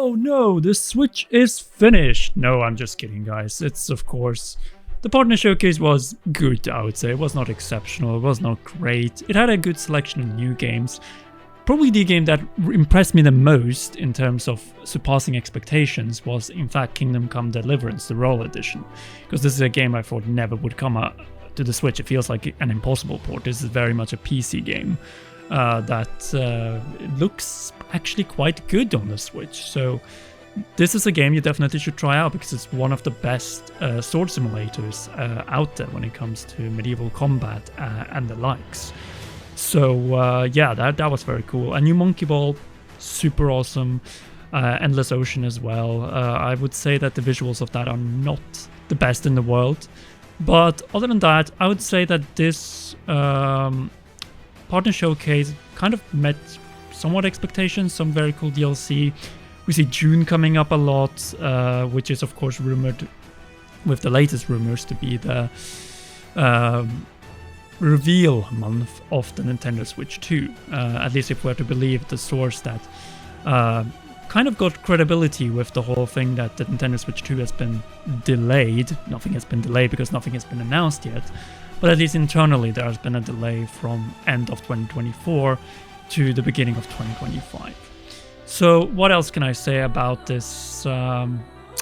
oh no, the Switch is finished. No, I'm just kidding, guys. It's, of course, the partner showcase was good, I would say. It was not exceptional, it was not great. It had a good selection of new games. Probably the game that impressed me the most in terms of surpassing expectations was, in fact, Kingdom Come Deliverance, the Roll Edition. Because this is a game I thought never would come to the Switch. It feels like an impossible port. This is very much a PC game that looks actually quite good on the Switch. So this is a game you definitely should try out because it's one of the best sword simulators out there when it comes to medieval combat and the likes. So yeah, that was very cool. A new Monkey Ball, super awesome. Endless Ocean as well. I would say that the visuals of that are not the best in the world. But other than that, I would say that this partner showcase kind of met somewhat expectations, some very cool DLC. We see June coming up a lot, which is of course rumored with the latest rumors to be the reveal month of the Nintendo Switch 2, at least if we're to believe the source that kind of got credibility with the whole thing that the Nintendo Switch 2 has been delayed. Nothing has been delayed because nothing has been announced yet, but at least internally there has been a delay from end of 2024 to the beginning of 2025. So what else can I say about this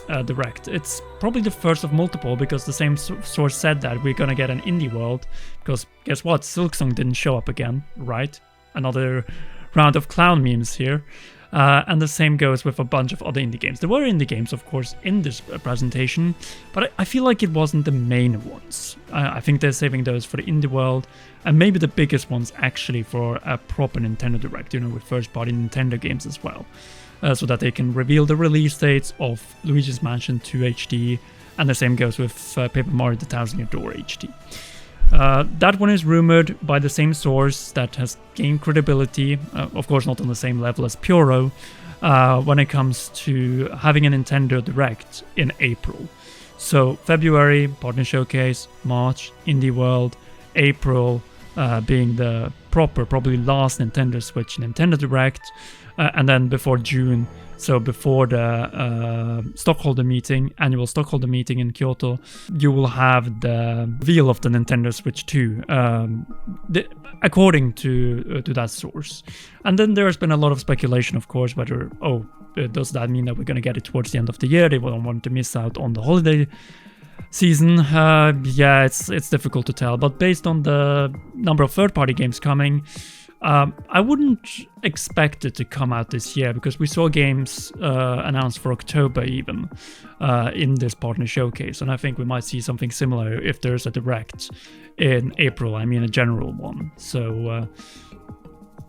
Direct? It's probably the first of multiple because the same source said that we're gonna get an indie world because guess what, Silksong didn't show up again, right? Another round of clown memes here. And the same goes with a bunch of other indie games. There were indie games, of course, in this presentation, but I feel like it wasn't the main ones. I think they're saving those for the indie world, and maybe the biggest ones actually for a proper Nintendo Direct, with first-party Nintendo games as well. So that they can reveal the release dates of Luigi's Mansion 2 HD, and the same goes with Paper Mario The Thousand Year Door HD. That one is rumored by the same source that has gained credibility, of course not on the same level as Puro, when it comes to having a Nintendo Direct in April. So February, Partner Showcase, March, Indie World, April being the proper, probably last Nintendo Switch Nintendo Direct, and then before June, so before the stockholder meeting, annual stockholder meeting in Kyoto, you will have the reveal of the Nintendo Switch 2, according to that source. And then there has been a lot of speculation, of course, whether, does that mean that we're going to get it towards the end of the year? They don't want to miss out on the holiday season. Yeah, it's difficult to tell, but based on the number of third-party games coming, I wouldn't expect it to come out this year because we saw games announced for October even in this partner showcase, and I think we might see something similar if there's a Direct in April, I mean a general one. So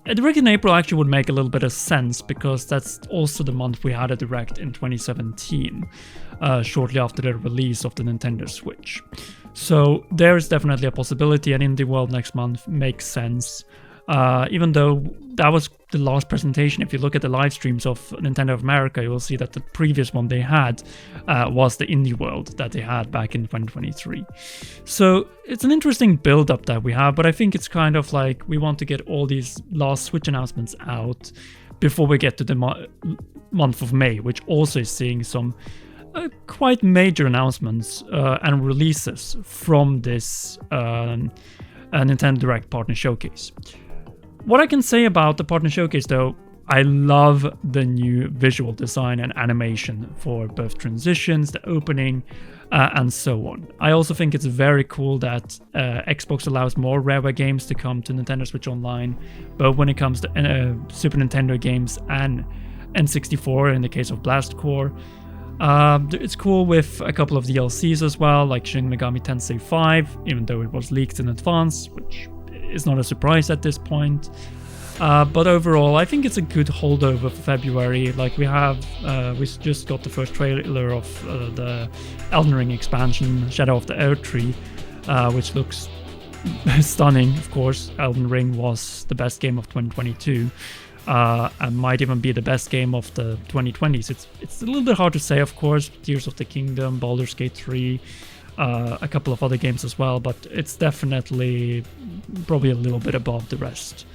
a Direct in April actually would make a little bit of sense because that's also the month we had a Direct in 2017, shortly after the release of the Nintendo Switch. So there's definitely a possibility, and Indie World next month makes sense. Even though that was the last presentation, if you look at the live streams of Nintendo of America, you will see that the previous one they had was the Indie World that they had back in 2023. So it's an interesting build-up that we have, but I think it's kind of like we want to get all these last Switch announcements out before we get to the month of May, which also is seeing some quite major announcements and releases from this Nintendo Direct Partner Showcase. What I can say about the Partner Showcase, though, I love the new visual design and animation for both transitions, the opening, and so on. I also think it's very cool that Xbox allows more Rareware games to come to Nintendo Switch Online, both when it comes to Super Nintendo games and N64 in the case of Blast Core. It's cool with a couple of DLCs as well, like Shin Megami Tensei 5, even though it was leaked in advance, which is not a surprise at this point. But overall, I think it's a good holdover for February. Like we just got the first trailer of the Elden Ring expansion, Shadow of the Erdtree, which looks stunning, of course. Elden Ring was the best game of 2022. And might even be the best game of the 2020s. It's a little bit hard to say, of course. Tears of the Kingdom, Baldur's Gate 3, a couple of other games as well, but it's definitely probably a little bit above the rest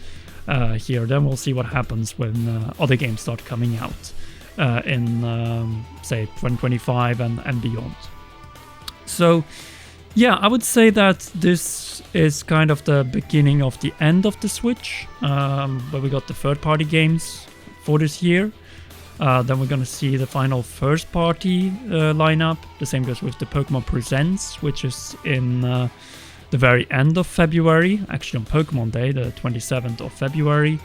here. Then we'll see what happens when other games start coming out in say 2025 and beyond. So yeah, I would say that this is kind of the beginning of the end of the Switch, where we got the third-party games for this year. Then we're gonna see the final first-party lineup. The same goes with the Pokemon Presents, which is in the very end of February, actually on Pokemon Day, the 27th of February.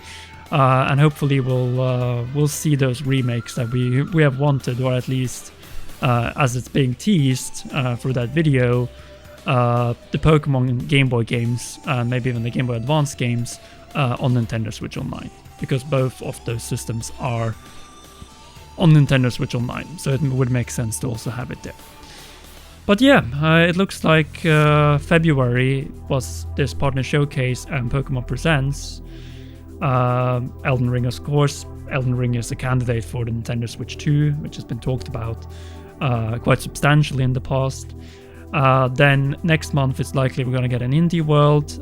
And hopefully we'll see those remakes that we have wanted, or at least as it's being teased through that video, the Pokemon Game Boy games, and maybe even the Game Boy Advance games on Nintendo Switch Online, because both of those systems are on Nintendo Switch Online, so it would make sense to also have it there. But yeah, it looks like February was this partner showcase and Pokemon Presents. Elden Ring, of course. Elden Ring is a candidate for the Nintendo Switch 2, which has been talked about quite substantially in the past. Then next month it's likely we're going to get an Indie World,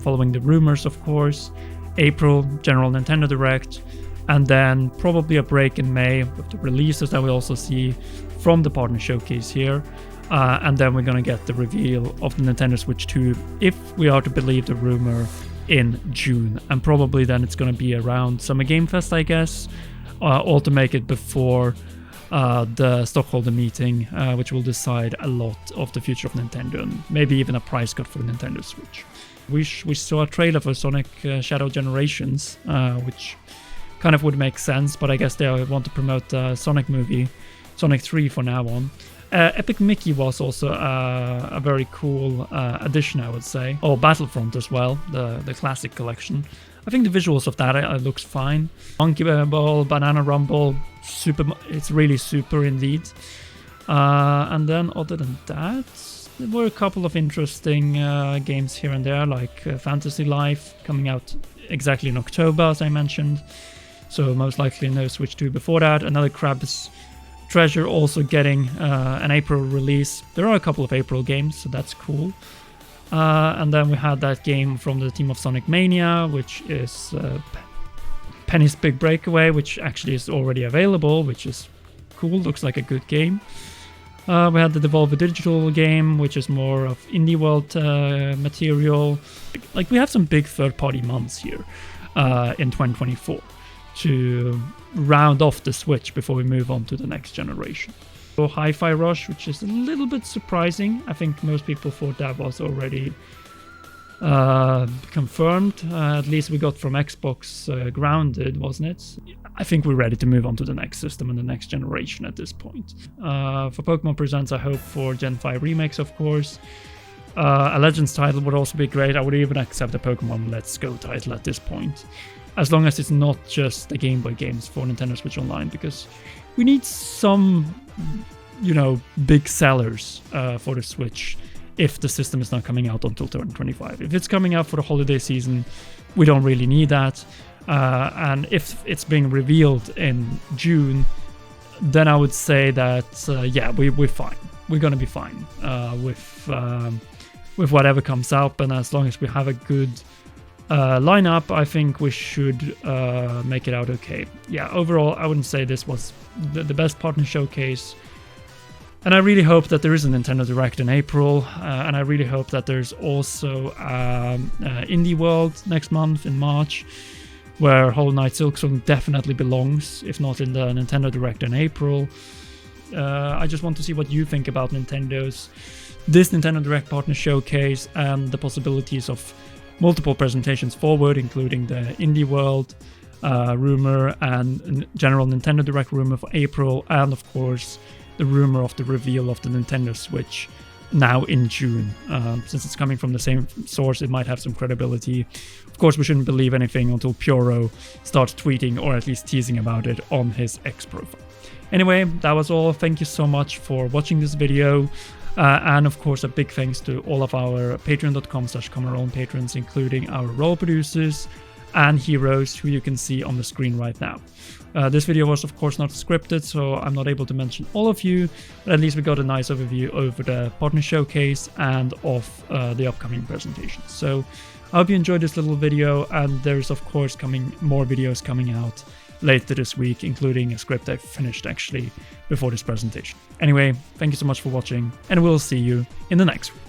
following the rumors, of course. April, General Nintendo Direct, and then probably a break in May with the releases that we also see from the partner showcase here. And then we're going to get the reveal of the Nintendo Switch 2, if we are to believe the rumor, in June. And probably then it's going to be around Summer Game Fest, I guess, all to make it before the stockholder meeting, which will decide a lot of the future of Nintendo, and maybe even a price cut for the Nintendo Switch. We saw a trailer for Sonic Shadow Generations, which kind of would make sense, but I guess they want to promote the Sonic movie, Sonic 3, for now on. Epic Mickey was also a very cool addition, I would say. Oh, Battlefront as well, the classic collection. I think the visuals of that looks fine. Monkey Ball, Banana Rumble, it's really super indeed. And then other than that, there were a couple of interesting games here and there, like Fantasy Life coming out exactly in October, as I mentioned. So most likely no Switch 2 before that. Another Krabs Treasure also getting an April release. There are a couple of April games, so that's cool. And then we had that game from the team of Sonic Mania, which is Penny's Big Breakaway, which actually is already available, which is cool, looks like a good game. We had the Devolver Digital game, which is more of indie world material. Like, we have some big third-party months here in 2024 to round off the Switch before we move on to the next generation. So Hi-Fi Rush, which is a little bit surprising. I think most people thought that was already confirmed. At least we got from Xbox Grounded, wasn't it? I think we're ready to move on to the next system and the next generation at this point. For Pokemon Presents, I hope for Gen 5 remakes, of course. A Legends title would also be great. I would even accept a Pokemon Let's Go title at this point, as long as it's not just the Game Boy games for Nintendo Switch Online, because we need some, big sellers for the Switch if the system is not coming out until 2025. If it's coming out for the holiday season, we don't really need that. And if it's being revealed in June, then I would say that, we're fine. We're going to be fine with whatever comes up. And as long as we have a good lineup, I think we should make it out okay. Yeah, overall, I wouldn't say this was the best partner showcase. And I really hope that there is a Nintendo Direct in April. And I really hope that there's also Indie World next month in March, where Hollow Knight Silksong definitely belongs, if not in the Nintendo Direct in April. I just want to see what you think about this Nintendo Direct partner showcase, and the possibilities of multiple presentations forward, including the Indie World rumor and general Nintendo Direct rumor for April, and of course the rumor of the reveal of the Nintendo Switch now in June. Since it's coming from the same source, it might have some credibility. Of course, we shouldn't believe anything until Pyoro starts tweeting or at least teasing about it on his X profile. Anyway, that was all. Thank you so much for watching this video. And of course, a big thanks to all of our patreon.com/CommonRoll patrons, including our role producers and heroes, who you can see on the screen right now. This video was of course not scripted, so I'm not able to mention all of you, but at least we got a nice overview over the partner showcase and of the upcoming presentations. So I hope you enjoyed this little video, and there's of course more videos coming out later this week, including a script I finished actually before this presentation. Anyway, thank you so much for watching, and we'll see you in the next one.